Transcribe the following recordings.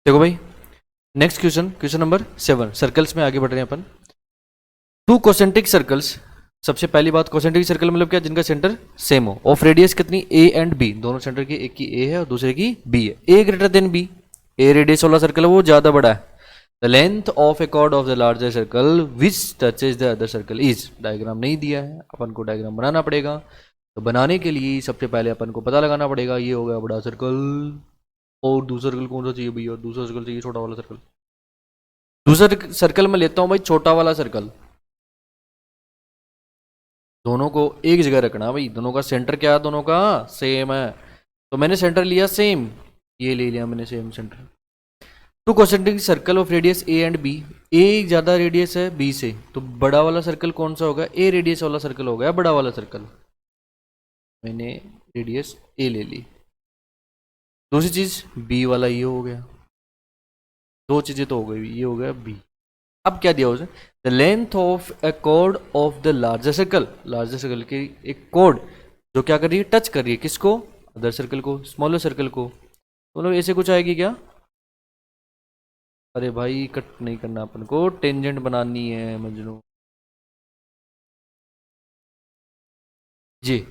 देखो भाई, next question, question number 7, circles में आगे बढ़ रहे हैं अपन। To concentric circles. सबसे पहली बात, कॉन्सेंट्रिक सर्कल मतलब क्या, जिनका सेंटर सेम हो। ऑफ रेडियस कितनी, ए एंड बी, दोनों सेंटर की, एक की ए है और दूसरे की बी है। A greater than B, A radius वाला सर्कल है वो ज्यादा बड़ा है। The length of a chord of the larger circle which touches the other circle is. Diagram नहीं दिया है, अपन को डायग्राम बनाना पड़ेगा। तो बनाने के लिए सबसे पहले अपन को पता लगाना पड़ेगा, ये हो गया बड़ा सर्कल और दूसरा सर्कल कौन सा चाहिए भैया, और दूसरा सर्कल चाहिए छोटा वाला सर्कल। दूसरा सर्कल में लेता हूं भाई छोटा वाला सर्कल। दोनों को एक जगह रखना भाई, दोनों का सेंटर क्या है, दोनों का सेम है। तो मैंने सेंटर लिया सेम, ये ले लिया मैंने same centre. Two concentric circle of radius A and B. A ज्यादा रेडियस है बी से, तो बड़ा वाला सर्कल कौन सा होगा, ए रेडियस वाला सर्कल हो गया बड़ा वाला सर्कल। मैंने रेडियस ए ले ली। दूसरी चीज बी वाला ये हो गया। दो चीजें तो हो गई, ये हो गया बी। अब क्या दिया उसे, the length of a chord of the larger circle. Larger circle की एक कॉर्ड जो क्या कर रही है, टच कर रही है किसको, अदर सर्कल को, स्मॉलर सर्कल को। तो मतलब ऐसे कुछ आएगी क्या, अरे भाई कट नहीं करना, अपन को टेंजेंट बनानी है मजनू जी।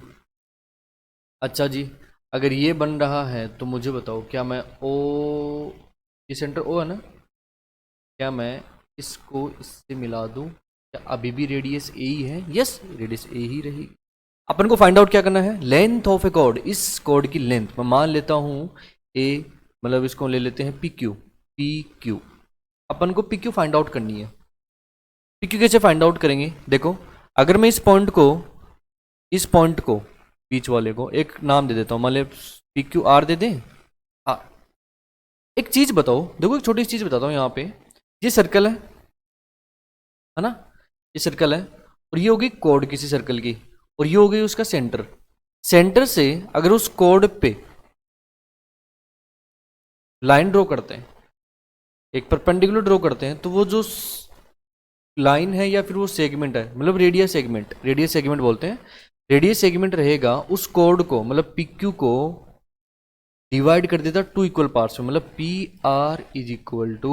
अच्छा जी, अगर ये बन रहा है तो मुझे बताओ, क्या मैं ओ, ये सेंटर ओ है ना, क्या मैं इसको इससे मिला दूं, क्या अभी भी रेडियस ए ही है, यस रेडियस ए ही रहेगी। अपन को फाइंड आउट क्या करना है, लेंथ ऑफ ए कॉर्ड, इस कॉर्ड की लेंथ मैं मान लेता हूं ए, मतलब इसको ले लेते हैं पी क्यू। पी क्यू, अपन को पी क्यू फाइंड आउट करनी है। पी क्यू कैसे फाइंड आउट करेंगे, देखो अगर मैं इस पॉइंट को बीच वाले को एक नाम दे देता हूं, मान ले पी क्यू आर दे दें। आ, एक चीज बताओ, देखो एक छोटी सी चीज बताता हूँ, यहाँ पे ये सर्कल है ना, ये सर्कल है, और ये होगी कॉर्ड किसी सर्कल की, और ये हो गई उसका सेंटर। सेंटर से अगर उस कॉर्ड पे लाइन ड्रॉ करते हैं, एक परपेंडिकुलर ड्रॉ करते हैं, तो वो जो लाइन है या फिर वो सेगमेंट है, मतलब रेडियस सेगमेंट, रेडियस सेगमेंट बोलते हैं, रेडियस सेगमेंट रहेगा उस कॉर्ड को, मतलब पी क्यू को डिवाइड कर देता टू इक्वल पार्ट्स में, मतलब P R is equal to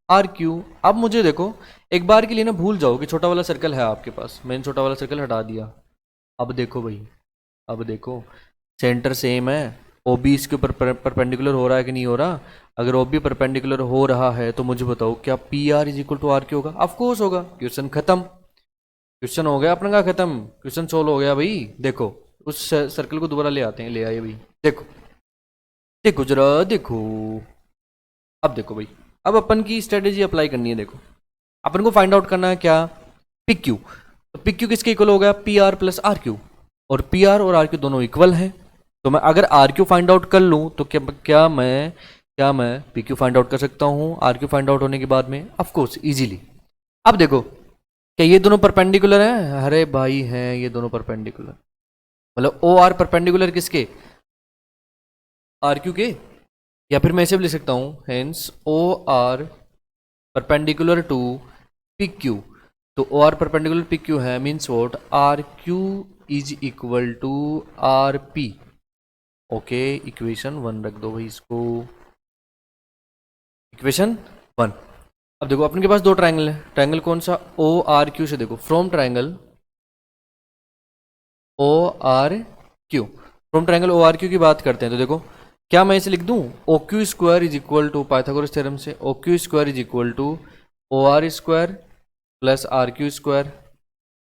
R Q. अब मुझे देखो, एक बार के लिए ना भूल जाओ कि छोटा वाला सर्कल है आपके पास, मैंने छोटा वाला सर्कल हटा दिया। अब देखो भाई, अब देखो सेंटर सेम है, ओ बी इसके ऊपर परपेंडिकुलर हो रहा है कि नहीं हो रहा। अगर ओ बी परपेंडिकुलर हो रहा है तो मुझे बताओ क्या P R is equal to R Q होगा, ऑफकोर्स होगा। क्वेश्चन खत्म, क्वेश्चन हो गया अपना का खत्म, क्वेश्चन सोल्व हो गया भाई। देखो उस सर्कल को दोबारा ले आते हैं, ले आइए भाई, देखो देखो जरा देखो। अब देखो भाई, अब अपन की स्ट्रेटेजी अप्लाई करनी है। देखो अपन को फाइंड आउट करना है क्या, पी क्यू। तो पी क्यू किसके इक्वल हो गया, P R plus R Q, और पी आर और आर क्यू दोनों इक्वल हैं। तो मैं अगर आर क्यू फाइंड आउट कर लूँ तो क्या मैं पी क्यू फाइंड आउट कर सकता हूँ आर क्यू फाइंड आउट होने के बाद में, ऑफकोर्स इजीली। अब देखो क्या ये दोनों परपेंडिकुलर हैं, अरे भाई हैं ये दोनों परपेंडिकुलर, मतलब ओ आर परपेंडिकुलर किसके, आर क्यू के। या फिर मैं ऐसे भी लिख सकता हूँ, hence O R perpendicular to P Q. तो O R perpendicular P Q है, means what, R Q is equal to R P. Okay, equation 1 रख दो भाई इसको, इक्वेशन 1। अब देखो अपन के पास दो ट्राइंगल है, ट्राइंगल कौन सा, ओ आर क्यू से, देखो from triangle O R Q, from triangle O R Q की बात करते हैं। तो देखो क्या मैं इसे लिख दूं, O Q square is equal to, Pythagoras theorem से, O Q square is equal to O R square plus R Q square.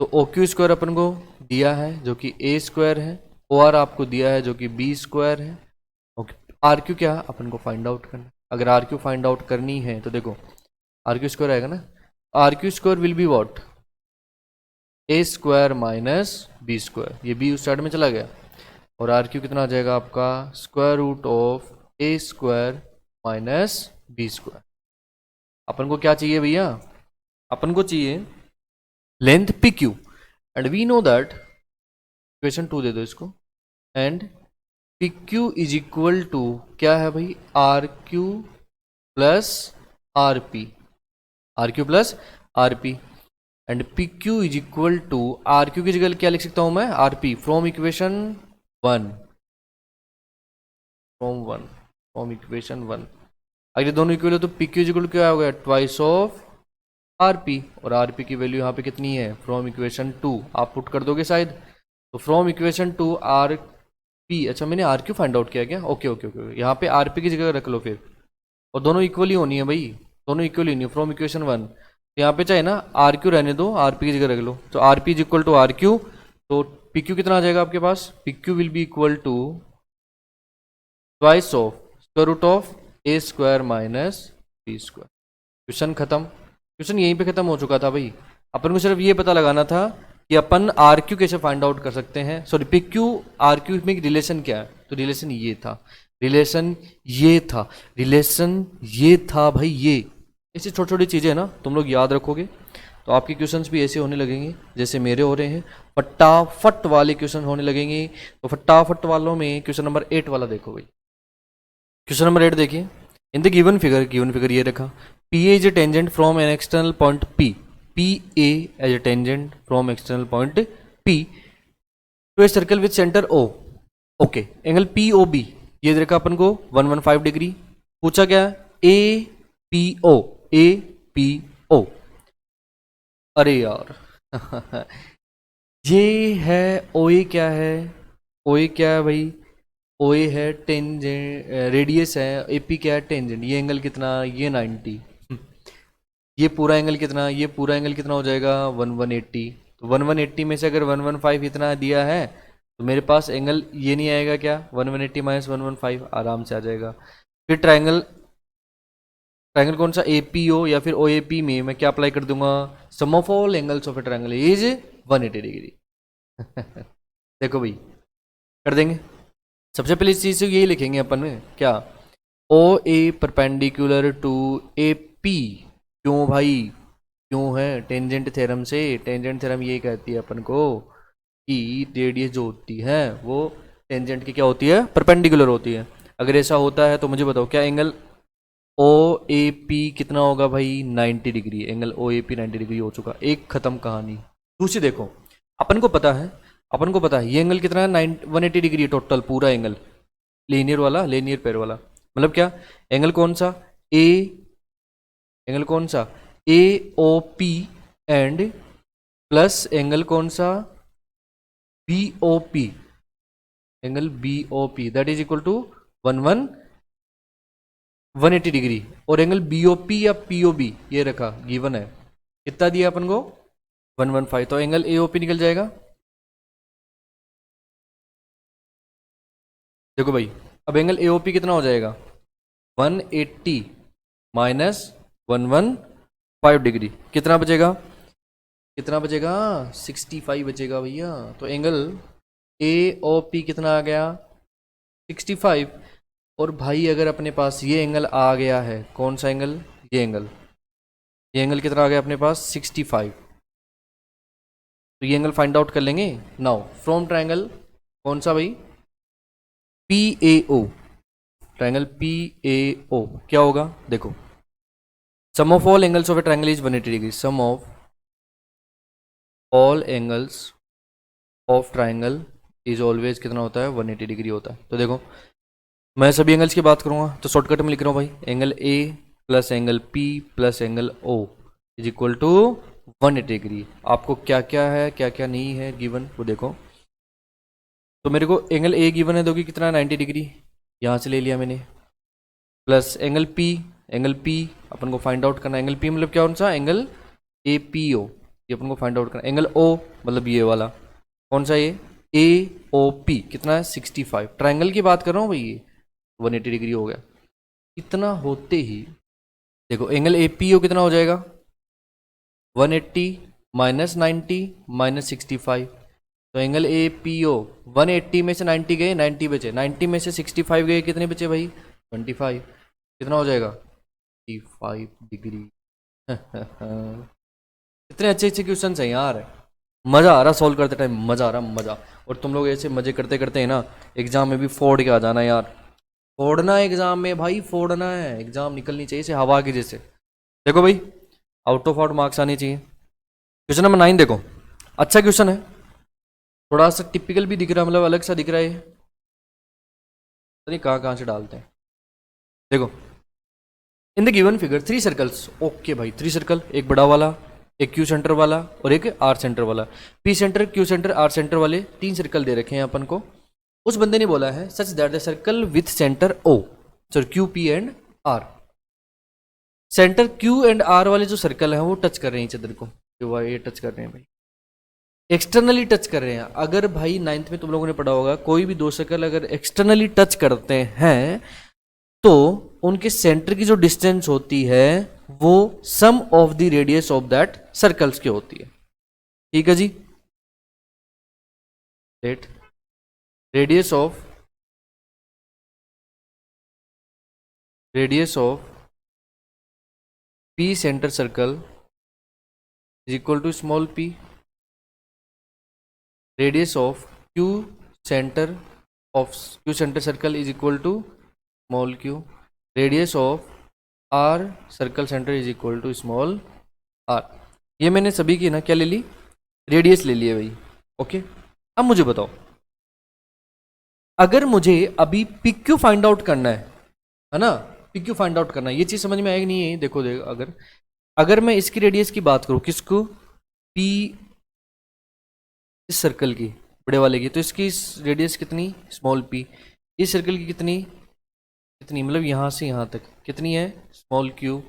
तो ओ क्यू स्क्वायर अपन को दिया है जो कि ए स्क्वायर है, ओ आर आपको दिया है जो कि बी स्क्वायर है। ओके, आर क्यू क्या अपन को फाइंड आउट करना है। अगर आर क्यू फाइंड आउट करनी है तो देखो आर क्यू स्क्वायर आएगा ना, R Q square will be what, A square minus B square, ये बी उस साइड में चला गया, और आर क्यू कितना आ जाएगा आपका, square root of A square minus B square. अपन को क्या चाहिए भैया, अपन को चाहिए length P Q, and we know that, equation 2 दे दो इसको, and P Q is equal to क्या है भाई, R Q plus R P, R Q plus R P, and P Q is equal to R Q की जगह क्या लिख सकता हूं मैं, R P, from equation 1, from equation 1। अगर ये दोनों इक्वल है तो पी क्यू इक्वल क्या हो गया, ट्वाइस ऑफ आर पी, और आर पी की वैल्यू यहाँ पे कितनी है, फ्रॉम इक्वेशन 2 आप पुट कर दोगे शायद, तो फ्रॉम इक्वेशन 2 आर पी, अच्छा मैंने आर क्यू फाइंड आउट किया क्या, ओके ओके ओके, यहाँ पे आर पी की जगह रख लो फिर, और दोनों इक्वल ही होनी है भाई, दोनों इक्वल ही नहीं, फ्रॉम इक्वेशन 1, तो यहाँ पे चाहे ना आर क्यू रहने दो, आर पी की जगह रख लो, तो R P is equal to R Q, तो पी क्यू कितना आ जाएगा आपके पास, P Q will be equal to twice of square root of A square minus B square. Question खत्म, क्वेश्चन यहीं पे खत्म हो चुका था भाई, अपन को सिर्फ ये पता लगाना था कि अपन आर क्यू कैसे फाइंड आउट कर सकते हैं, sorry P Q R Q में रिलेशन क्या है, तो रिलेशन ये था, रिलेशन ये था, रिलेशन ये था भाई, ये ऐसी छोटी छोटी चीज़ें ना तुम लोग याद रखोगे तो आपके क्वेश्चंस भी ऐसे होने लगेंगे जैसे मेरे हो रहे हैं, फटाफट वाले क्वेश्चन होने लगेंगे। तो फटाफट वालों में क्वेश्चन नंबर 8 वाला देखो भाई, क्वेश्चन नंबर 8 देखिए, इन द गिवन फिगर ये रखा, P A is a tangent from an external point P A as a tangent from external point P to a circle with centre O, okay, angle P O B ये देखा अपन को 115 degree, पूछा क्या, A P O, A P O, अरे यार ये है ओ ए, क्या है ओ ए, क्या है भाई, ओ ए है टेंजेंट, रेडियस है, ए पी क्या है टेंजेंट, ये एंगल कितना, ये 90, ये पूरा एंगल कितना, ये पूरा एंगल कितना हो जाएगा 1180, तो 1180 में से अगर 115 इतना दिया है तो मेरे पास एंगल ये नहीं आएगा क्या, 1180 माइनस 115 आराम से आ जाएगा। फिर ट्रायंगल, ट्रायंगल कौन सा, ए पी ओ या फिर ओ ए पी में मैं क्या अप्लाई कर दूंगा, sum of all angles of a triangle is 180 degree देखो भाई कर देंगे, सबसे पहले इस चीज से यही लिखेंगे अपन में क्या, ओ ए परपेंडिकुलर टू ए पी, क्यों भाई, क्यों है टेंजेंट थ्योरम से, टेंजेंट थ्योरम ये कहती है अपन को कि रेडियस जो होती है वो टेंजेंट की क्या होती है, परपेंडिकुलर होती है। अगर ऐसा होता है तो मुझे बताओ क्या एंगल ओ ए पी कितना होगा भाई, 90 degree, angle O A P 90 degree हो चुका, एक खत्म कहानी। दूसरी देखो, अपन को पता है, अपन को पता है ये एंगल कितना है, 180 डिग्री टोटल पूरा एंगल, लीनियर वाला, लीनियर पेयर वाला, मतलब क्या, एंगल कौन सा, ए, एंगल कौन सा, A O P and plus angle कौन सा, B O P, angle B O P that is equal to 180 degree, और एंगल बी ओ पी या पी ओ बी ये रखा गिवन है, कितना दिया अपन को 115, तो एंगल ए ओ पी निकल जाएगा। देखो भाई अब एंगल ए ओ पी कितना हो जाएगा, 180 माइनस 115 डिग्री, कितना बचेगा, कितना बचेगा 65 बचेगा भैया, तो एंगल ए ओ पी कितना आ गया 65, और भाई अगर अपने पास ये एंगल आ गया है, कौन सा एंगल, ये एंगल, ये एंगल कितना आ गया अपने पास 65, तो ये एंगल फाइंड आउट कर लेंगे नाउ फ्रॉम ट्रायंगल कौन सा भाई, P A O, triangle P A O क्या होगा, देखो sum of all angles of a triangle is 180 degree, sum of all angles of triangle is always कितना होता है 180 डिग्री होता है। तो देखो मैं सभी एंगल्स की बात करूंगा तो शॉर्टकट में लिख रहा हूँ भाई, angle A plus angle P plus angle O is equal to 180 degree. आपको क्या क्या है क्या क्या नहीं है गिवन वो देखो, तो मेरे को एंगल ए गिवन है जो कि कितना 90 डिग्री, यहाँ से ले लिया मैंने, प्लस एंगल पी अपन को फाइंड आउट करना, एंगल पी मतलब क्या कौन सा, एंगल ए पी ओ ये अपन को फाइंड आउट करना, एंगल ओ मतलब ये वाला कौन सा, ये ए ओ पी कितना है 65, ट्रायंगल की बात कर रहा हूँ भाई, ये 180 डिग्री हो गया। इतना होते ही देखो एंगल ए पी ओ कितना हो जाएगा 180 माइनस 90 माइनस 65, तो एंगल ए पी ओ 180 में से 90 गए 90 बचे, 90 में से 65 गए कितने बचे भाई 25, कितना हो जाएगा 55 डिग्री इतने अच्छे अच्छे क्वेश्चन हैं यार, मज़ा आ रहा सॉल्व करते टाइम, मज़ा आ रहा मज़ा। और तुम लोग ऐसे मज़े करते करते हैं ना एग्जाम में भी फोड़ के आ जाना यार, फोड़ना है एग्जाम में भाई, फोड़ना है, एग्जाम निकलनी चाहिए इसे हवा की जैसे। देखो भाई आउट ऑफ आउट मार्क्स आने चाहिए। क्वेश्चन नंबर 9 देखो, अच्छा क्वेश्चन है, थोड़ा सा टिपिकल भी दिख रहा है, मतलब अलग सा दिख रहा है, पता नहीं कहाँ कहाँ से डालते हैं। देखो in the given figure 3 circles, okay भाई 3 सर्कल, एक बड़ा वाला, एक क्यू सेंटर वाला और एक आर सेंटर वाला, P centre Q centre R centre वाले 3 सर्कल दे रखे हैं अपन को। उस बंदे ने बोला है such that the circle with centre O, sir Q P and R, centre Q and R वाले जो सर्कल हैं वो टच कर रहे हैं इधर को, ये टच कर रहे हैं भाई, एक्सटर्नली टच कर रहे हैं। अगर भाई 9th में तुम लोगों ने पढ़ा होगा कोई भी दो सर्कल अगर एक्सटर्नली टच करते हैं तो उनके सेंटर की जो डिस्टेंस होती है वो sum of the radius of that circles की होती है। ठीक है जी, let radius of P centre circle is equal to small P, radius of Q centre circle is equal to small Q, radius of R circle centre is equal to small R. ये मैंने सभी की ना क्या ले ली, radius ले लिए भाई। ओके, अब मुझे बताओ अगर मुझे अभी पी क्यू फाइंड आउट करना है ना, पी क्यू फाइंड आउट करना है, ये चीज समझ में आएगी नहीं है? देखो अगर मैं इसकी रेडियस की बात करूं, किसको, पी इस सर्कल की बड़े वाले की, तो इसकी रेडियस कितनी, स्मॉल पी, इस सर्कल की कितनी मतलब यहाँ से यहाँ तक कितनी है, स्मॉल क्यू,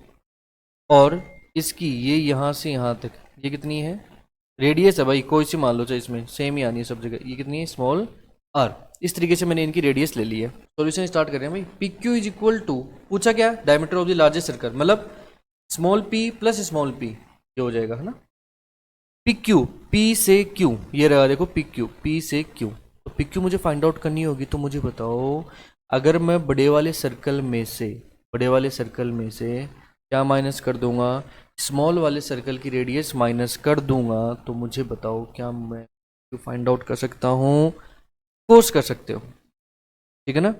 और इसकी ये यहाँ से यहाँ तक ये कितनी है, रेडियस है भाई, कोई सी मान लो चाहे, इसमें सेम ही आनी है सब जगह, ये कितनी है, स्मॉल आर। इस तरीके से मैंने इनकी रेडियस ले ली है। सॉल्यूशन स्टार्ट कर रहे हैं भाई। P Q is equal to, पूछा क्या, diameter of the largest circle, मतलब small P plus small P, ये हो जाएगा है ना, पी क्यू, पी से क्यू, ये रहा देखो पी क्यू, पी से क्यू, तो पी क्यू मुझे फाइंड आउट करनी होगी। तो मुझे बताओ अगर मैं बड़े वाले सर्कल में से क्या माइनस कर दूंगा, स्मॉल वाले सर्कल की रेडियस माइनस कर दूंगा, तो मुझे बताओ क्या मैं क्यू फाइंड आउट कर सकता हूँ, कोर्स कर सकते हो, ठीक है ना।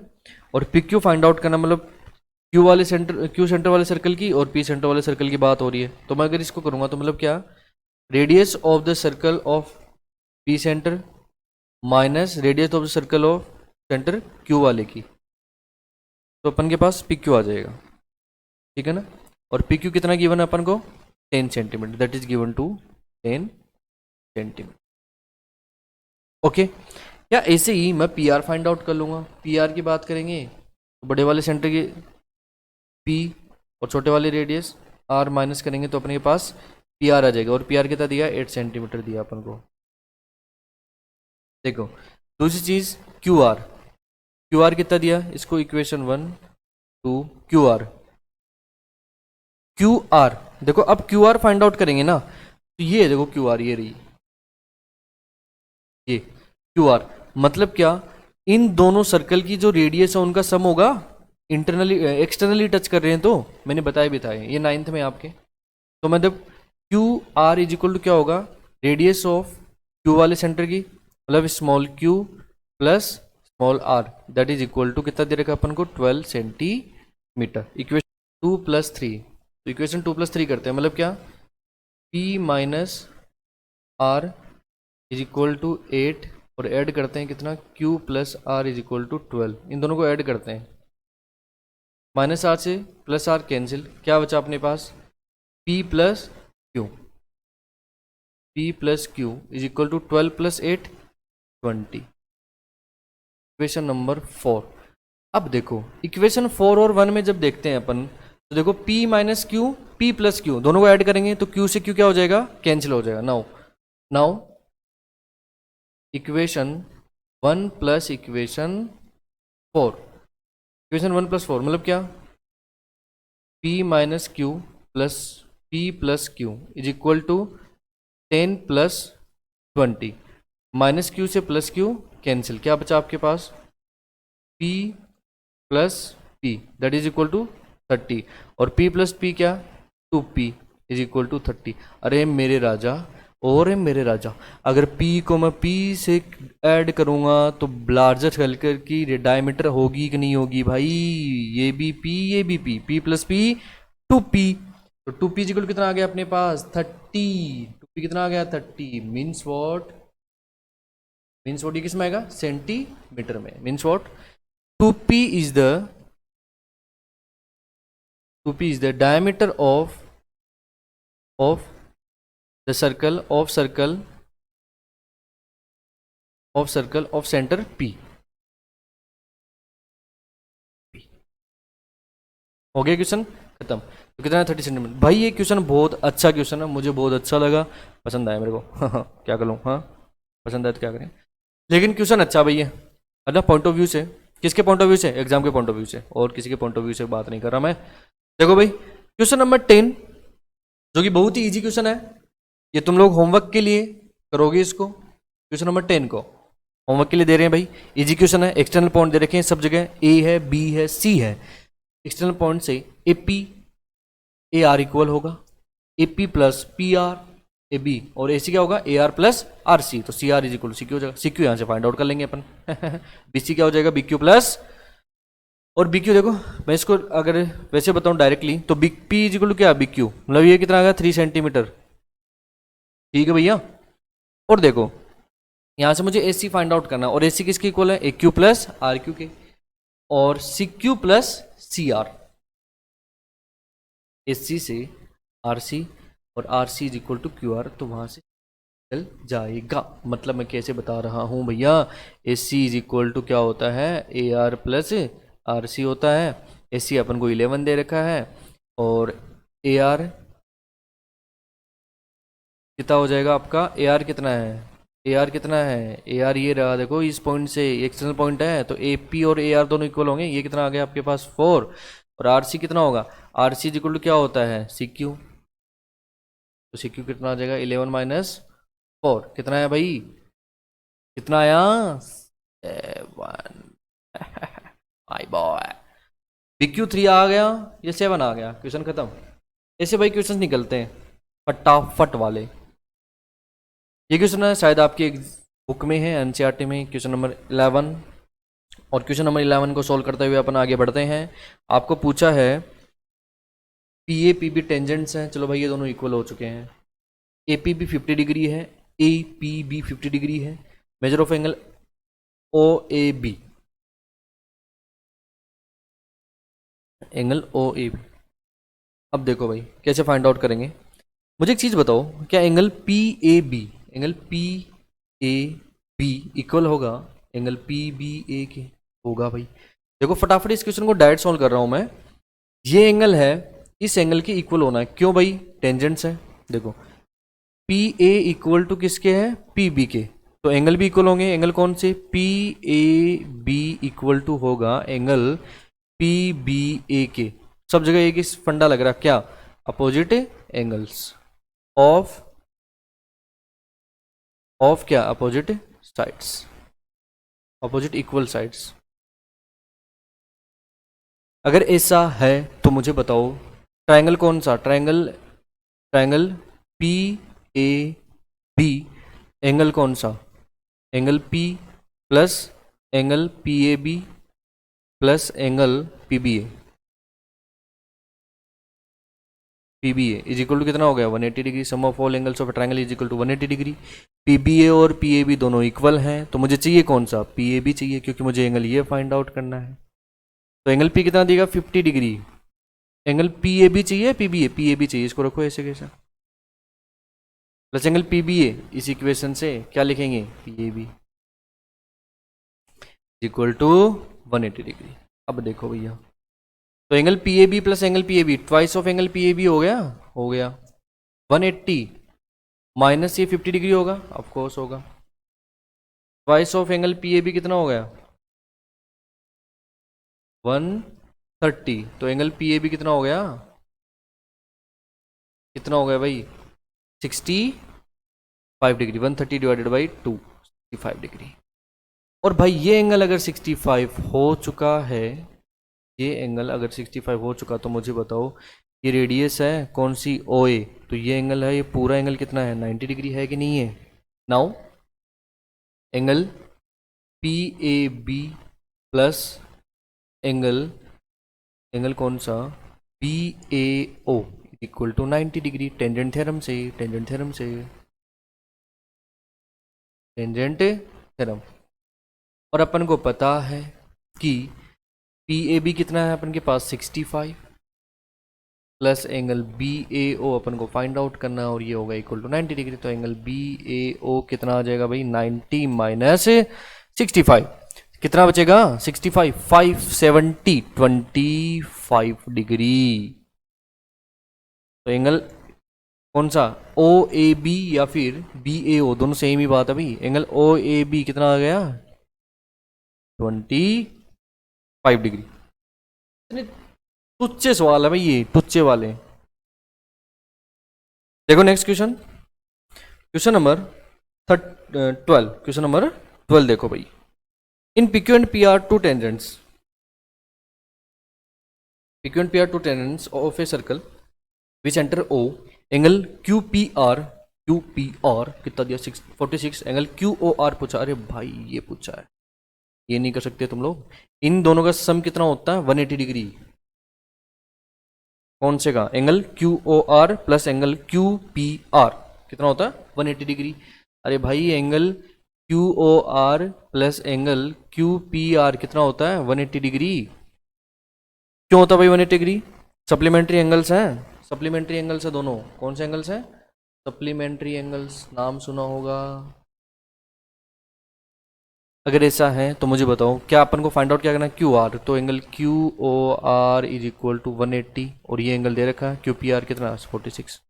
और पी क्यू फाइंड आउट करना मतलब क्यू सेंटर वाले सर्कल की और पी सेंटर वाले सर्कल की बात हो रही है। तो मैं अगर इसको करूंगा तो मतलब क्या, radius of the circle of P centre minus radius of the circle of centre Q वाले की, तो अपन के पास पी क्यू आ जाएगा, ठीक है ना। और पी क्यू कितना गिवन है अपन को, 10 centimetre, that is given to 10 centimetre. Okay, या ऐसे ही मैं पी आर फाइंड आउट कर लूंगा। पी आर की बात करेंगे तो बड़े वाले सेंटर के पी और छोटे वाले रेडियस आर माइनस करेंगे तो अपने के पास पी आर आ जाएगा। और पी आर कितना दिया, 8 सेंटीमीटर दिया अपन को। देखो दूसरी चीज क्यू आर कितना दिया, इसको इक्वेशन 1 2 क्यू आर देखो, अब क्यू आर फाइंड आउट करेंगे ना, तो ये देखो क्यू आर, ये रही ये क्यू आर, मतलब क्या, इन दोनों सर्कल की जो रेडियस है उनका सम होगा, एक्सटर्नली टच कर रहे हैं तो मैंने बताया भी था ये 9th में आपके। तो मतलब Q R is equal to क्या होगा, रेडियस ऑफ क्यू वाले सेंटर की मतलब small Q plus small R, that is equal to कितना दे रखा अपन को, 12 सेंटीमीटर। इक्वेशन 2 + 3, तो इक्वेशन 2 + 3 करते हैं, मतलब क्या, P minus R is equal to 8 और ऐड करते हैं कितना, Q plus R is equal to 12, इन दोनों को ऐड करते हैं, माइनस आर से प्लस आर कैंसिल, क्या बचा अपने पास, P plus Q is equal to 12 + 8 20। Equation number 4। अब देखो इक्वेशन 4 और 1 में जब देखते हैं अपन, तो देखो P minus Q, P plus Q, दोनों को ऐड करेंगे तो Q से Q क्या हो जाएगा, कैंसिल हो जाएगा। Now equation 1 plus equation 4, equation 1 + 4 मतलब क्या, P minus Q plus P plus Q is equal to 10 + 20, minus Q से प्लस क्यू कैंसिल, क्या बचा आपके पास, P plus P that is equal to 30, और P प्लस P क्या, 2P इज इक्वल टू 30। अरे मेरे राजा, और मेरे राजा, अगर P को मैं P से ऐड करूंगा तो लार्जर सर्कल की डायमीटर होगी कि नहीं होगी भाई, ये भी P ये भी P प्लस P 2P, तो 2P इक्वल कितना आ गया अपने पास, 30, 2P कितना आ गया, 30, मीन्स वॉट ये किस में आएगा, सेंटीमीटर में, means what 2P is the 2p is the diameter of the circle of center p. हो गया क्वेश्चन खत्म। तो कितना है 30 सेंटीमीटर। भाई ये क्वेश्चन बहुत अच्छा क्वेश्चन है, मुझे बहुत अच्छा लगा, पसंद आया मेरे को। क्या करूँ, हाँ पसंद आया तो क्या करें, लेकिन क्वेश्चन अच्छा भाई है, मतलब पॉइंट ऑफ व्यू से। किसके पॉइंट ऑफ व्यू से? एग्जाम के पॉइंट ऑफ व्यू से, और किसी के पॉइंट ऑफ व्यू से बात नहीं कर रहा मैं। देखो भाई क्वेश्चन नंबर 10 जो कि बहुत ही इजी क्वेश्चन है, ये तुम लोग होमवर्क के लिए करोगे इसको। क्वेश्चन नंबर 10 को होमवर्क के लिए दे रहे हैं भाई, इजी क्वेश्चन है। एक्सटर्नल पॉइंट दे रखे हैं सब जगह, ए है, बी है, सी है। एक्सटर्नल पॉइंट से A P A R equal होगा A P plus P R A B, और ए सी क्या होगा? A R plus R C. तो C R is equal C Q हो जाएगा। सी क्यू यहाँ से फाइंड आउट कर लेंगे अपन। बी सी क्या हो जाएगा? बी क्यू प्लस, और बी क्यू देखो मैं इसको अगर वैसे बताऊं डायरेक्टली तो B P is equal to क्या? बी क्यू, मतलब ये कितना आ गया? 3 सेंटीमीटर। ठीक है भैया। और देखो यहाँ से मुझे ए सी फाइंड आउट करना, और ए सी किसके इक्वल है? A Q plus R Q के, और C Q plus C R. S C से आर सी, और R C is equal to Q R, तो वहां से चल जाएगा। मतलब मैं कैसे बता रहा हूं भैया, S C is equal to क्या होता है? A R plus R C होता है। एस सी अपन को 11 दे रखा है, और ए आर कितना हो जाएगा आपका? ए आर कितना है? ए आर कितना है? ए आर ये रहा, देखो इस पॉइंट से एक्सटर्नल पॉइंट है, तो ए पी और ए आर दोनों इक्वल होंगे। ये कितना आ गया आपके पास? 4। और आर सी कितना होगा? आर सी इक्वल टू क्या होता है? C Q. तो सी क्यू कितना आ जाएगा? 11 माइनस 4 कितना है भाई? कितना आया? 7। माय बॉय, बी क्यू 3 आ गया, ये 7 आ गया, क्वेश्चन खत्म। ऐसे भाई क्वेश्चन निकलते हैं फटाफट वाले। ये क्वेश्चन है शायद आपकी बुक में है, एनसीईआरटी में, क्वेश्चन नंबर 11। और क्वेश्चन नंबर 11 को सॉल्व करते हुए अपन आगे बढ़ते हैं। आपको पूछा है P A P B tangents हैं, चलो भाई ये दोनों इक्वल हो चुके हैं। ए पी बी 50 डिग्री है, ए पी बी 50 डिग्री है। Measure of angle O A B, angle O A B. अब देखो भाई कैसे फाइंड आउट करेंगे। मुझे एक चीज बताओ, क्या angle P A B, angle P A B equal होगा एंगल पी बी ए के? होगा भाई। देखो फटाफट इस क्वेश्चन को डायरेक्ट सॉल्व कर रहा हूं मैं। ये एंगल है, इस एंगल के इक्वल होना है, क्यों भाई? टेंजेंट्स है। देखो पी ए इक्वल टू किसके है? पी बी के, तो एंगल भी इक्वल होंगे। एंगल कौन से? P A B equal to होगा एंगल पी बी ए के। सब जगह एक ही फंडा लग रहा, क्या? अपोजिट एंगल्स ऑफ क्या? Opposite sides, opposite equal sides. अगर ऐसा है तो मुझे बताओ ट्रायंगल कौन सा? Triangle P A B, angle कौन सा? Angle P plus angle P A B plus angle P B A. P B A is equal to कितना हो गया? 180 degree. Sum of all angles of triangle is equal to 180 degree. P B A और P A B दोनों equal हैं, तो मुझे चाहिए कौन सा? पी ए बी चाहिए, क्योंकि मुझे एंगल ये फाइंड आउट करना है। तो एंगल पी कितना देगा? 50 degree. Angle P A B चाहिए, पी ए बी चाहिए, इसको रखो ऐसे कैसे, plus angle P B A. इस इक्वेशन से क्या लिखेंगे? P A B equal to 180 degree. अब देखो भैया, तो angle P A B plus angle P A B, twice of angle P A B हो गया, 180 माइनस ये 50 डिग्री होगा, ऑफ कोर्स होगा। Twice of angle P A B कितना हो गया? 130। तो एंगल पी ए बी कितना हो गया? कितना हो गया भाई? 65 डिग्री। 130 divided by 2, 65 degree. और भाई ये एंगल अगर 65 हो चुका है, ये एंगल अगर 65 हो चुका, तो मुझे बताओ ये रेडियस है कौन सी? ओ ए। तो ये एंगल है, ये पूरा एंगल कितना है? 90 डिग्री है कि नहीं है? Now angle P A B plus angle कौन सा? P A O equal to 90 degree. Tangent theorem से, टेंजेंट थ्योरम। और अपन को पता है कि पी ए बी कितना है अपन के पास? 65। प्लस एंगल बी ए ओ अपन को फाइंड आउट करना है और ये होगा इक्वल टू 90 डिग्री। तो एंगल बी ए ओ कितना आ जाएगा भाई 90 माइनस 65 कितना बचेगा 65 570 25 डिग्री। तो एंगल कौन सा ओ ए बी या फिर बी ए ओ दोनों सेम ही बात है भाई। एंगल ओ ए बी कितना आ गया 25 डिग्री। तुच्चे सवाल है भाई ये तुच्चे वाले। देखो next question question number 12 question number 12 देखो भाई। इन PQ and PR two tangents PQ and PR two tangents of a circle which enter O angle QPR कितना दिया 46 एंगल QOR पूछा। अरे भाई ये पूछा है ये नहीं कर सकते तुम लोग। इन दोनों का सम कितना होता है 180 डिग्री। कौन से का angle QOR plus angle QPR कितना होता है 180 डिग्री। अरे भाई angle QOR plus angle QPR कितना होता है 180 डिग्री। क्यों होता है भाई 180 डिग्री सप्लीमेंट्री एंगल्स हैं। सप्लीमेंट्री एंगल्स है दोनों। कौन से एंगल्स हैं सप्लीमेंट्री एंगल्स नाम सुना होगा। अगर ऐसा है तो मुझे बताओ क्या अपन को फाइंड आउट क्या करना है QR। तो angle QOR is equal to 180 और ये एंगल दे रखा है QPR कितना 46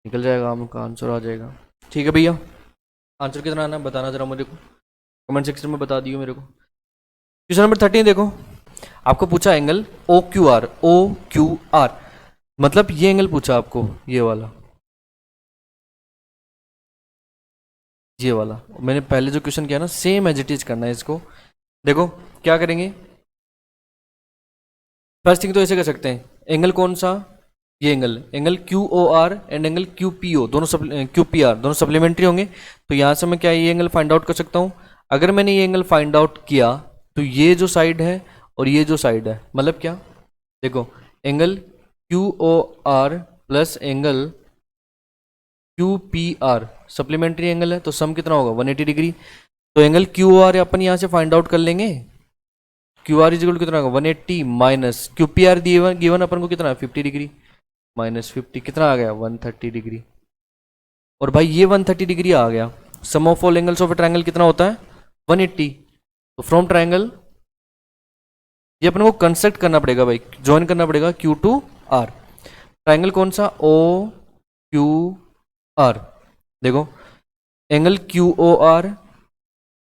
निकल जाएगा आपका आंसर आ जाएगा। ठीक है भैया आंसर कितना आना बताना जरा मुझे को कमेंट सेक्शन में बता दियो मेरे को। क्वेश्चन नंबर 13 देखो आपको पूछा एंगल OQR मतलब ये एंगल पूछा आपको ये वाला मैंने पहले जो क्वेश्चन किया ना सेम एज इट इज करना है इसको। देखो क्या करेंगे फर्स्ट थिंग तो ऐसे कर सकते हैं एंगल कौन सा ये angle QOR and angle QPO दोनों QPR दोनों सप्लीमेंट्री होंगे। तो यहाँ से मैं क्या ये एंगल फाइंड आउट कर सकता हूँ। अगर मैंने ये एंगल फाइंड आउट किया तो ये जो साइड है और ये जो साइड है मतलब क्या देखो angle QOR plus angle QPR supplementary angle है तो सम कितना होगा 180 डिग्री। तो एंगल QOR अपन यहाँ से फाइंड आउट कर लेंगे। QR इज इक्वल कितना होगा 180 माइनस QPR गिवन अपन को कितना है 50 डिग्री माइनस 50 कितना आ गया 130 डिग्री। और भाई ये 130 डिग्री आ गया। Sum of all angles of a triangle कितना होता है 180। तो फ्रॉम ट्रायंगल ये अपन को कंस्ट्रक्ट करना पड़ेगा भाई ज्वाइन करना पड़ेगा Q to R। ट्रायंगल कौन सा OQR देखो एंगल QOR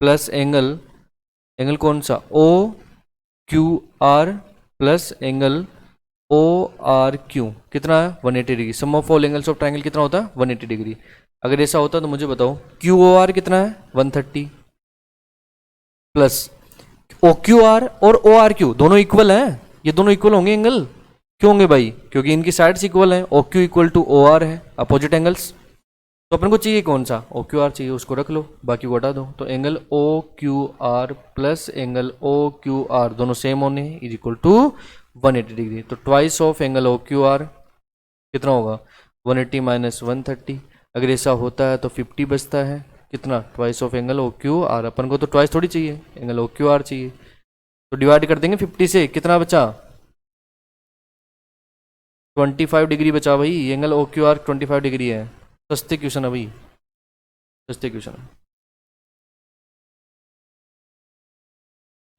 प्लस एंगल कौन सा OQR प्लस एंगल ORQ कितना है 180 degree. Sum of all angles of triangle कितना होता है 180 डिग्री। अगर ऐसा होता तो मुझे बताओ QOR कितना है 130 प्लस OQR और ORQ दोनों इक्वल हैं। ये दोनों इक्वल होंगे एंगल क्यों होंगे भाई क्योंकि इनकी साइड्स इक्वल हैं। OQ इक्वल टू OR है अपोजिट एंगल्स। तो अपन को चाहिए कौन सा OQR चाहिए उसको रख लो बाकी को हटा दो। तो angle OQR plus angle OQR दोनों सेम होने इज इक्वल टू 180 डिग्री। तो ट्वाइस ऑफ एंगल OQR कितना होगा 180 माइनस 130। अगर ऐसा होता है तो 50 बचता है कितना ट्वाइस ऑफ एंगल OQR। अपन को तो ट्वाइस थोड़ी चाहिए एंगल OQR चाहिए। तो डिवाइड कर देंगे 50 से कितना बचा 25 डिग्री बचा भाई। एंगल OQR 25 डिग्री है। सस्ते क्वेश्चन है भाई सस्ते क्वेश्चन है।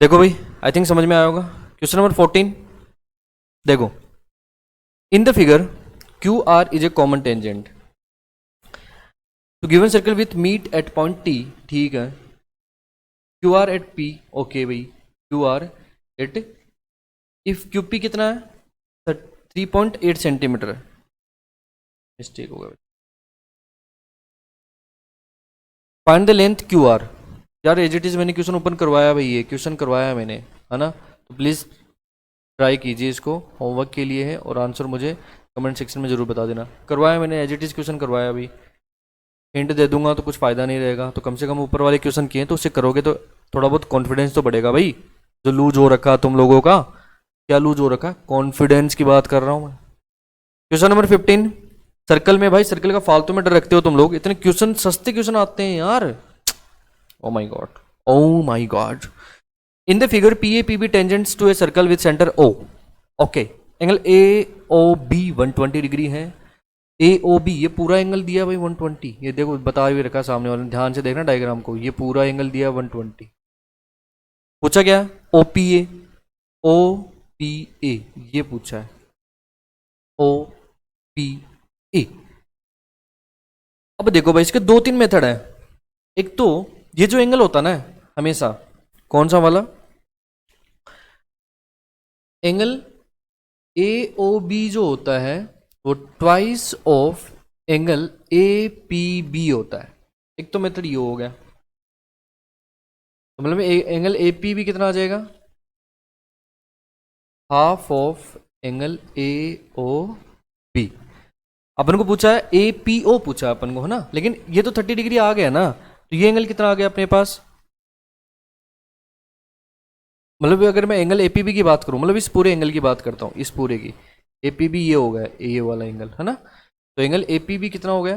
देखो भाई आई थिंक समझ में आया होगा। क्वेश्चन नंबर 14 देखो in the figure QR is a common tangent to given circle with meet at point T। ठीक है QR एट P ओके भाई QR एट इफ QP कितना है 3.8 सेंटीमीटर मिस्टेक हो गया। फाइंड द लेंथ QR यार as it is मैंने question open करवाया भाई ये क्वेश्चन करवाया मैंने है ना। तो प्लीज़ ट्राई कीजिए इसको होमवर्क के लिए है और आंसर मुझे कमेंट सेक्शन में ज़रूर बता देना। करवाया मैंने एज इट इज़ क्वेश्चन करवाया अभी हिंट दे दूंगा तो कुछ फ़ायदा नहीं रहेगा। तो कम से कम ऊपर वाले क्वेश्चन किए तो उससे करोगे तो थोड़ा बहुत कॉन्फिडेंस तो बढ़ेगा भाई। जो लूज हो रखा तुम लोगों का क्या लूज हो रखा कॉन्फिडेंस की बात कर रहा हूँ मैं। क्वेश्चन नंबर 15 सर्कल में भाई सर्कल का फालतू में डर रखते हो तुम लोग। इतने क्वेश्चन सस्ते क्वेश्चन आते हैं यार। Oh my god in the figure PA PB tangents to a circle with centre O okay angle A O B 120 degree है। ए ओ बी ये पूरा एंगल दिया भाई 120, ये देखो बता भी रखा सामने वाले ने, ध्यान से देखना डायग्राम को, ये पूरा एंगल दिया 120। पूछा क्या, O P A, O P A ये पूछा है, ओ पी ए। अब देखो भाई इसके दो तीन मेथड है। एक तो ये जो एंगल होता ना हमेशा, कौन सा वाला एंगल ए ओ बी जो होता है वो twice of angle A P B होता है। एक तो मेथड ये हो गया, तो मतलब एंगल ए पी बी कितना आ जाएगा, half of angle A O B. अपन को पूछा है ए पी ओ पूछा है अपन को, है ना, लेकिन ये तो 30 डिग्री आ गया ना, तो ये एंगल कितना आ गया अपने पास, मतलब अगर मैं एंगल ए पी बी की बात करूं, मतलब इस पूरे एंगल की बात करता हूं, इस पूरे की ए पी बी ये हो गया, ये वाला एंगल है ना, तो एंगल ए पी बी कितना हो गया,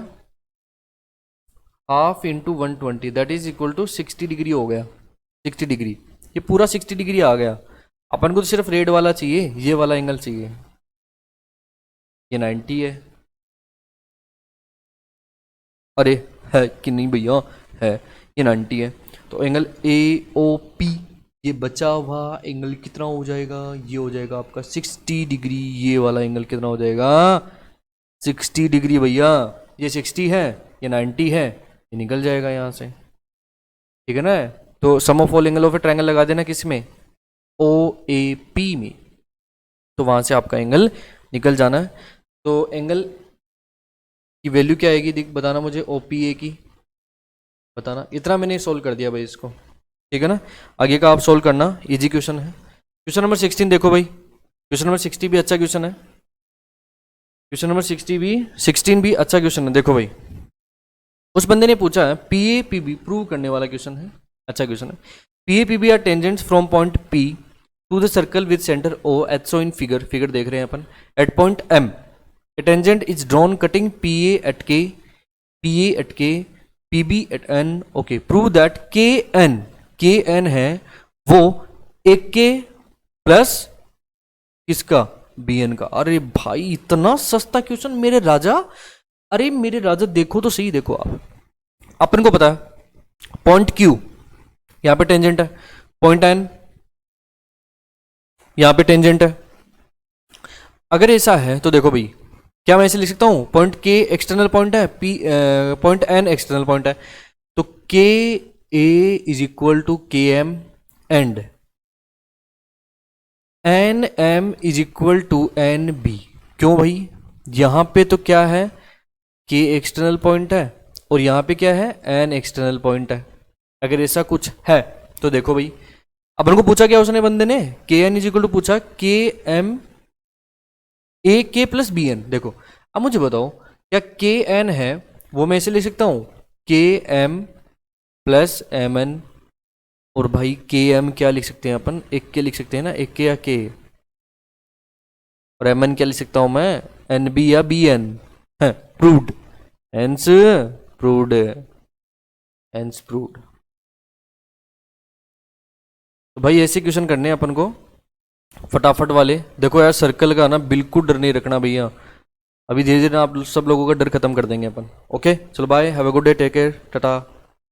half into 120 that is equal to 60 degree हो गया, 60 डिग्री, ये पूरा 60 डिग्री आ गया। अपन को तो सिर्फ रेड वाला चाहिए, ये वाला एंगल चाहिए, ये 90 है, अरे है कि नहीं भैया, है, ये 90 है। तो एंगल ए ओ पी ये बचा हुआ एंगल कितना हो जाएगा, ये हो जाएगा आपका 60 डिग्री, ये वाला एंगल कितना हो जाएगा 60 डिग्री भैया, ये 60 है, ये 90 है, ये निकल जाएगा यहाँ से, ठीक है ना। तो sum of all angle of a triangle लगा देना किस में, ओ ए पी में, तो वहां से आपका एंगल निकल जाना है। तो एंगल की वैल्यू क्या आएगी देख बताना मुझे, ओ पी ए की बताना। इतना मैंने सोल्व कर दिया भाई इसको, ठीक है ना। आगे का आप सोल्व करना, इजी क्वेश्चन है। क्वेश्चन नंबर 16 देखो भाई, क्वेश्चन नंबर 60 भी अच्छा क्वेश्चन है, क्वेश्चन नंबर 16 भी अच्छा क्वेश्चन है। देखो भाई उस बंदे ने पूछा है P A P B prove करने वाला क्वेश्चन है, अच्छा क्वेश्चन है। P A P B are tangents from point P to the circle with centre O at so in figure देख रहे हैं अपन, at point M a tangent is drawn cutting P A at K, P A at K, P B at N. Okay, prove that K N है वो एक के plus किसका, B N का। अरे भाई इतना सस्ता क्वेश्चन मेरे राजा, अरे मेरे राजा देखो तो सही, देखो आप, अपन को पता है पॉइंट क्यू यहां पे टेंजेंट है, पॉइंट एन यहां पे टेंजेंट है। अगर ऐसा है तो देखो भाई क्या मैं ऐसे लिख सकता हूं, पॉइंट के एक्सटर्नल पॉइंट है, P point an external point है, तो K A is equal to K M and N M is equal to N B. क्यों भाई, यहां पे तो क्या है, के एक्सटर्नल पॉइंट है और यहां पे क्या है, एन एक्सटर्नल पॉइंट है। अगर ऐसा कुछ है तो देखो भाई अपन को पूछा क्या उसने बंदे ने, के एन इज इक्वल टू पूछा के एम ए के प्लस बी एन। देखो अब मुझे बताओ क्या के एन है वो मैं ऐसे लिख सकता हूं के एम प्लस एम एन, और भाई के एम क्या लिख सकते हैं अपन, एक के लिख सकते हैं ना, एक के या के, और एम एन क्या लिख सकता हूं मैं, एन बी या B N, proved, hence proved, hence proved. तो भाई ऐसे क्वेश्चन करने हैं अपन को फटाफट वाले। देखो यार सर्कल का ना बिल्कुल डर नहीं रखना भैया, अभी धीरे धीरे आप सब लोगों का डर खत्म कर देंगे अपन। ओके चलो bye, have a good day, take care, Tata.